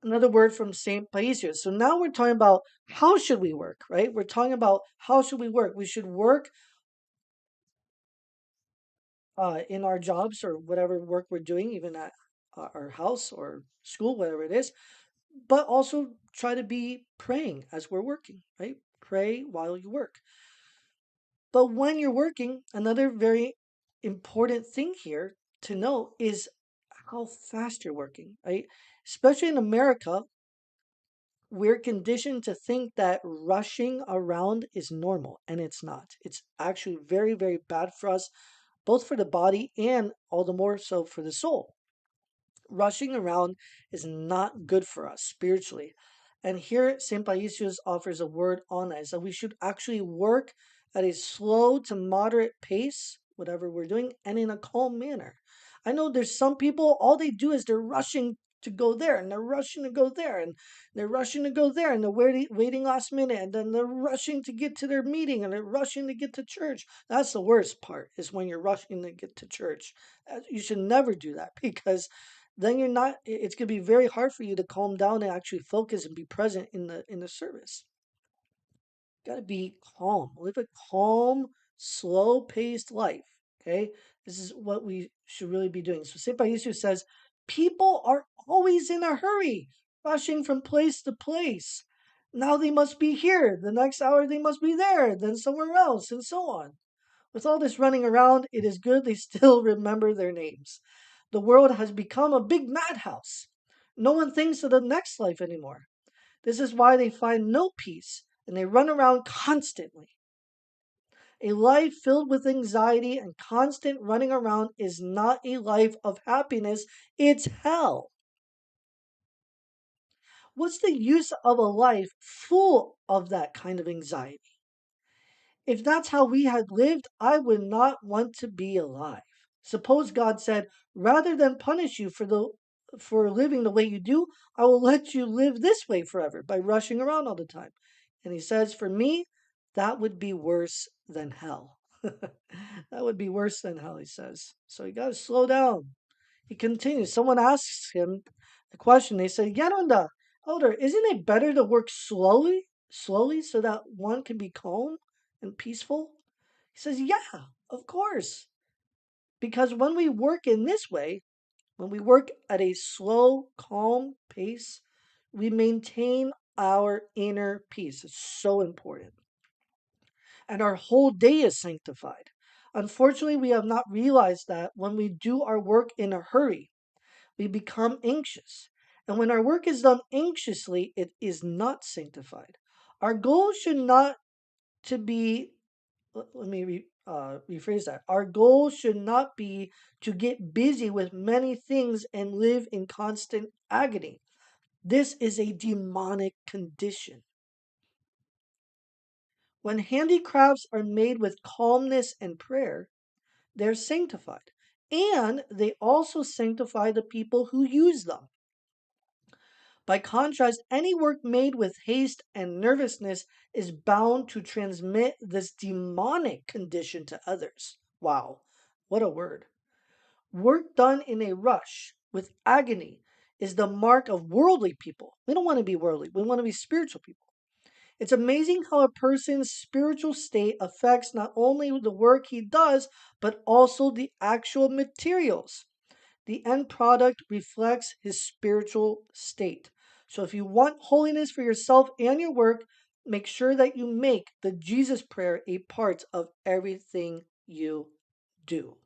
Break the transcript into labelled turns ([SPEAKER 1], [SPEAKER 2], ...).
[SPEAKER 1] Another word from Saint Paisios. So now we're talking about how should we work, right? We're talking about how should we work. We should work in our jobs or whatever work we're doing, even at our house or school, whatever it is, but also try to be praying as we're working, right? Pray while you work. But when you're working, another very important thing here to know is how fast you're working, right? Especially in America, we're conditioned to think that rushing around is normal, and it's not. It's actually very, very bad for us, both for the body and all the more so for the soul. Rushing around is not good for us spiritually. And here, St. Paisios offers a word on that, is that we should actually work at a slow to moderate pace, whatever we're doing, and in a calm manner. I know there's some people, all they do is they're rushing to go there, and they're rushing to go there, and they're rushing to go there, and they're waiting last minute, and then they're rushing to get to their meeting, and they're rushing to get to church. That's the worst part, is when you're rushing to get to church. You should never do that because then you're not it's going to be very hard for you to calm down and actually focus and be present in the service. Got to be calm, live a calm, slow paced life. Okay, this is what we should really be doing. So St. Paisius says people are always in a hurry, rushing from place to place. Now they must be here, the next hour they must be there, then somewhere else, and so on. With all this running around, it is good they still remember their names. The world has become a big madhouse. No one thinks of the next life anymore. This is why they find no peace and they run around constantly. A life filled with anxiety and constant running around is not a life of happiness, it's hell. What's the use of a life full of that kind of anxiety? If that's how we had lived, I would not want to be alive. Suppose God said, rather than punish you for living the way you do, I will let you live this way forever by rushing around all the time. And he says, for me, that would be worse than hell. That would be worse than hell, he says. So you got to slow down. He continues. Someone asks him a question. They say, Yaronda, Elder, isn't it better to work slowly, so that one can be calm and peaceful? He says, yeah, of course. Because when we work in this way, when we work at a slow, calm pace, we maintain our inner peace. It's so important. And our whole day is sanctified. Unfortunately, we have not realized that when we do our work in a hurry, we become anxious. And when our work is done anxiously, it is not sanctified. Our goal should not to be, let me rephrase that. Our goal should not be to get busy with many things and live in constant agony. This is a demonic condition. When handicrafts are made with calmness and prayer, they're sanctified. And they also sanctify the people who use them. By contrast, any work made with haste and nervousness is bound to transmit this demonic condition to others. Wow, what a word. Work done in a rush with agony is the mark of worldly people. We don't want to be worldly, we want to be spiritual people. It's amazing how a person's spiritual state affects not only the work he does, but also the actual materials. The end product reflects his spiritual state. So if you want holiness for yourself and your work, make sure that you make the Jesus prayer a part of everything you do.